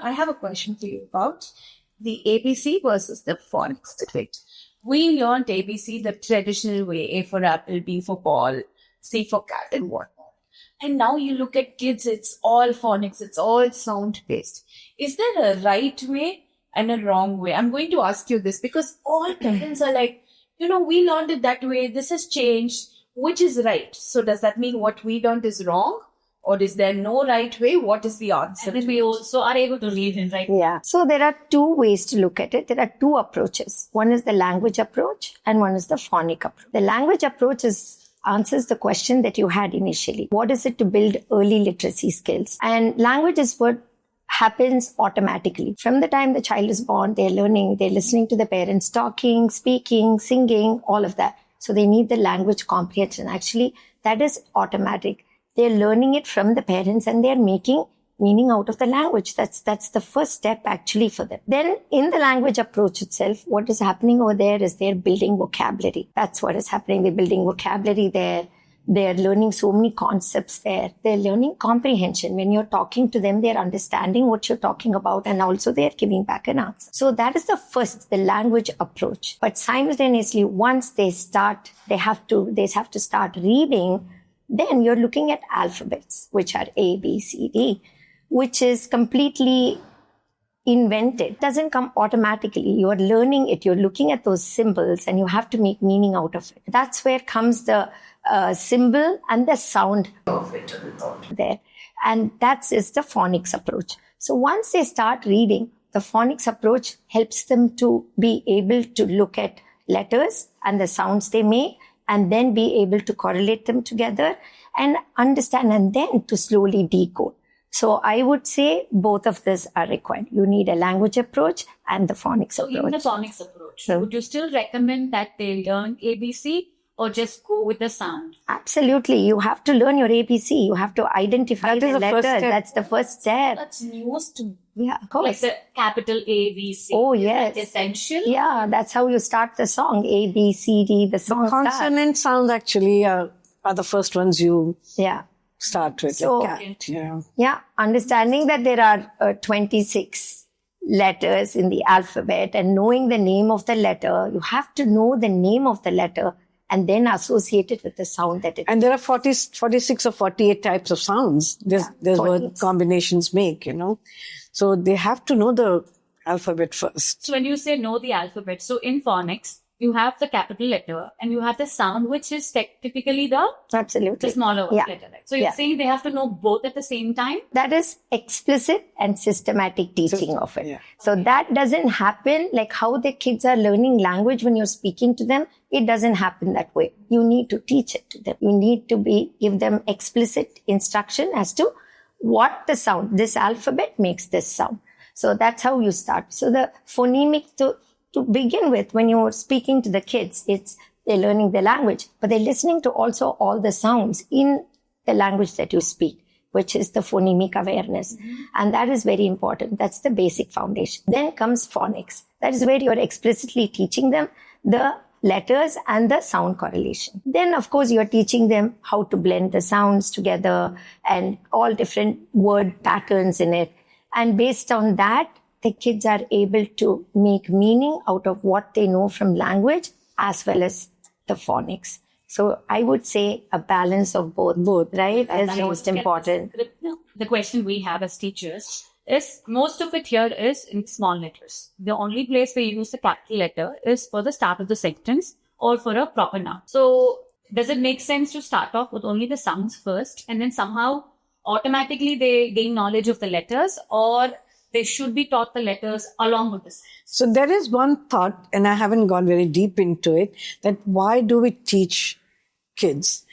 I have a question for you about the ABC versus the phonics debate. We learned ABC the traditional way: A for apple, B for ball, C for cat, and whatnot. And now you look at kids, it's all phonics, it's all sound based. Is there a right way and a wrong way? I'm going to ask you this because all parents are like, we learned it that way, this has changed. Which is right? So does that mean what we learned is wrong? Or is there no right way? What is the answer? And then we also are able to read in, right? Yeah. So there are two ways to look at it. There are two approaches. One is the language approach and one is the phonic approach. The language approach answers the question that you had initially. What is it to build early literacy skills? And language is what happens automatically. From the time the child is born, they're learning, they're listening to the parents talking, speaking, singing, all of that. So they need the language comprehension. Actually, that is automatic. They're learning it from the parents and they're making meaning out of the language. That's the first step actually for them. Then in the language approach itself, what is happening over there is they're building vocabulary. That's what is happening. They're building vocabulary there. They're learning so many concepts there. They're learning comprehension. When you're talking to them, they're understanding what you're talking about and also they're giving back an answer. So that is the language approach. But simultaneously, once they have to start reading, then you're looking at alphabets, which are A, B, C, D, which is completely invented. It doesn't come automatically. You're learning it. You're looking at those symbols and you have to make meaning out of it. That's where comes the symbol and the sound of it there. And that is the phonics approach. So once they start reading, the phonics approach helps them to be able to look at letters and the sounds they make and then be able to correlate them together and understand and then to slowly decode. So I would say both of these are required. You need a language approach and the phonics approach. So in the phonics approach, would you still recommend that they learn ABC or just go with the sound? Absolutely. You have to learn your ABC. You have to identify the letters. That's the first step. That's news to me. Yeah, of course. Like the capital A, B, C. Oh, yes. Essential. Yeah, that's how you start the song. A, B, C, D, the song consonant sounds actually are the first ones you start with. So, cat. Yeah, understanding that there are 26 letters in the alphabet and knowing the name of the letter, you have to know the name of the letter and then associate it with the sound that it And there are 46 or 48 types of sounds. There's what combinations make, So they have to know the alphabet first. So when you say know the alphabet, so in phonics, you have the capital letter and you have the sound, which is typically the smaller letter. Right? So you're saying they have to know both at the same time? That is explicit and systematic teaching of it. Yeah. So that doesn't happen like how the kids are learning language when you're speaking to them. It doesn't happen that way. You need to teach it to them. You need to give them explicit instruction as to what the sound, this alphabet makes this sound. So that's how you start. So the phonemic to begin with, when you're speaking to the kids, they're learning the language, but they're listening to also all the sounds in the language that you speak, which is the phonemic awareness. Mm-hmm. And that is very important. That's the basic foundation. Then comes phonics. That is where you're explicitly teaching them the letters and the sound correlation. Then, of course, you're teaching them how to blend the sounds together and all different word patterns in it. And based on that, the kids are able to make meaning out of what they know from language as well as the phonics. So I would say a balance of both, right, is most important. The question we have as teachers is most of it here is in small letters. The only place where you use the capital letter is for the start of the sentence or for a proper noun. So does it make sense to start off with only the sounds first and then somehow automatically they gain knowledge of the letters, or they should be taught the letters along with this? So there is one thought, and I haven't gone very deep into it, that why do we teach kids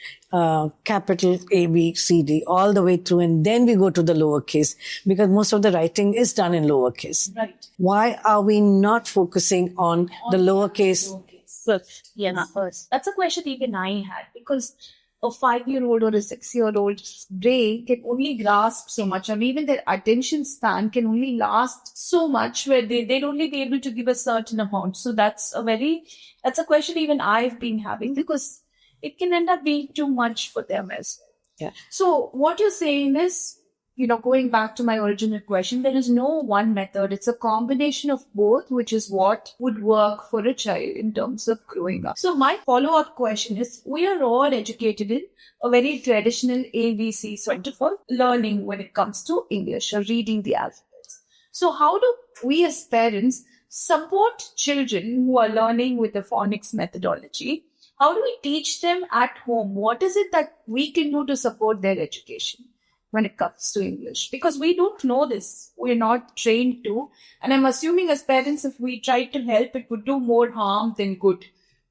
capital A, B, C, D all the way through, and then we go to the lowercase, because most of the writing is done in lowercase. Right. Why are we not focusing on the lowercase? First. Yes, first. That's a question even I had, because a 5-year-old or a 6-year-old's brain can only grasp so much, and even their attention span can only last so much, where they'd only be able to give a certain amount. So that's a question even I've been having, because it can end up being too much for them as well. Yeah. So what you're saying is going back to my original question, there is no one method. It's a combination of both, which is what would work for a child in terms of growing up. So my follow-up question is, we are all educated in a very traditional ABC sort of learning when it comes to English or reading the alphabets. So how do we as parents support children who are learning with the phonics methodology? How do we teach them at home? What is it that we can do to support their education when it comes to English? Because we don't know this. We're not trained to. And I'm assuming as parents, if we tried to help, it would do more harm than good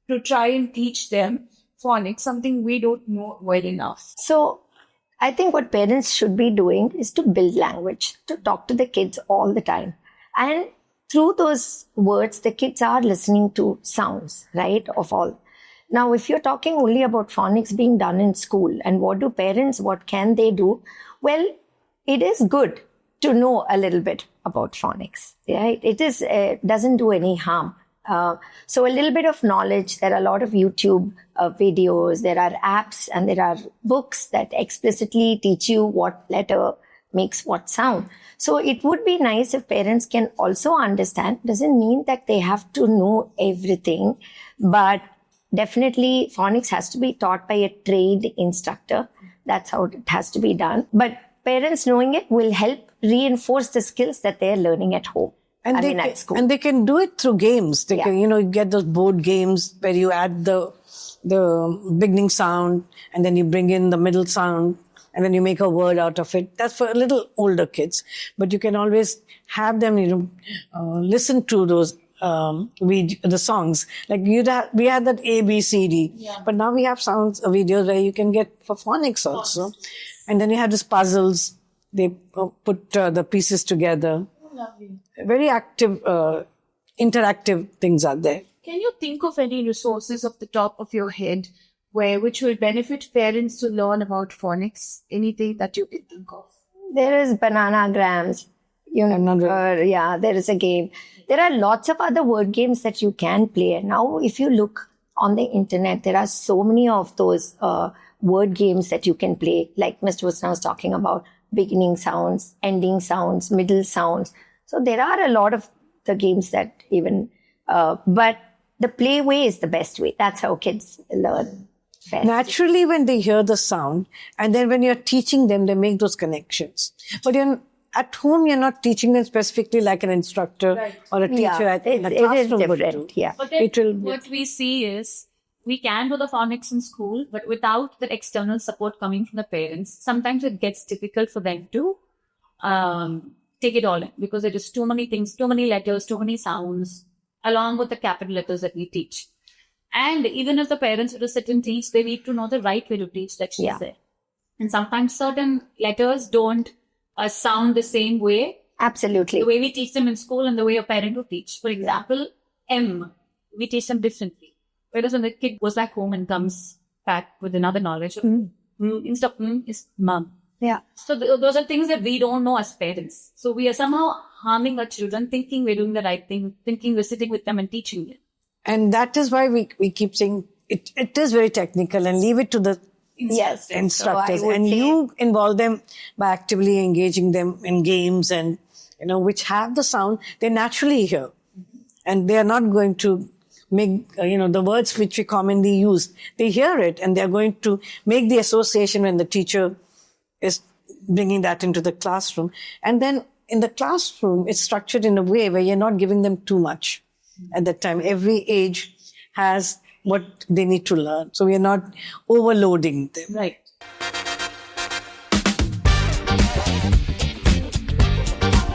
to try and teach them phonics, something we don't know well enough. So I think what parents should be doing is to build language, to talk to the kids all the time. And through those words, the kids are listening to sounds, right, of all. Now, if you're talking only about phonics being done in school and what can they do? Well, it is good to know a little bit about phonics, right? It is, doesn't do any harm. So a little bit of knowledge. There are a lot of YouTube videos, there are apps, and there are books that explicitly teach you what letter makes what sound. So it would be nice if parents can also understand. Doesn't mean that they have to know everything, but definitely phonics has to be taught by a trained instructor. That's how it has to be done. But parents knowing it will help reinforce the skills that they're learning at home. At school. And they can do it through games. They can, you get those board games where you add the beginning sound and then you bring in the middle sound and then you make a word out of it. That's for a little older kids. But you can always have them, listen to those the songs. Like we had that A, B, C, D. But now we have videos where you can get for phonics also. And then you have these puzzles. They put the pieces together. Lovely. Very active, interactive things are there. Can you think of any resources off the top of your head which will benefit parents to learn about phonics? Anything that you can think of? There is Bananagrams. There is a game. There are lots of other word games that you can play. Now, if you look on the internet, there are so many of those word games that you can play. Like Mr. Husna was talking about, beginning sounds, ending sounds, middle sounds. So there are a lot of the games that but the play way is the best way. That's how kids learn best. Naturally, when they hear the sound, and then when you're teaching them, they make those connections. But at home, you're not teaching them specifically like an instructor or a teacher in a classroom would do. Yeah. But then what we see is, we can do the phonics in school, but without the external support coming from the parents, sometimes it gets difficult for them to take it all in, because there is too many things, too many letters, too many sounds, along with the capital letters that we teach. And even if the parents were to sit and teach, they need to know the right way to teach that she's there. And sometimes certain letters don't sound the same way. Absolutely. The way we teach them in school and the way a parent would teach. For example, M, we teach them differently. Whereas when the kid goes back home and comes back with another knowledge, instead of is mum. Yeah. So those are things that we don't know as parents. So we are somehow harming our children, thinking we're doing the right thing, thinking we're sitting with them and teaching them. And that is why we keep saying it is very technical, and leave it to the instructors. So and you involve them by actively engaging them in games and, which have the sound they naturally hear. And they are not going to make, the words which we commonly use. They hear it and they're going to make the association when the teacher is bringing that into the classroom. And then in the classroom, it's structured in a way where you're not giving them too much at that time. Every age has what they need to learn. So we are not overloading them. Right.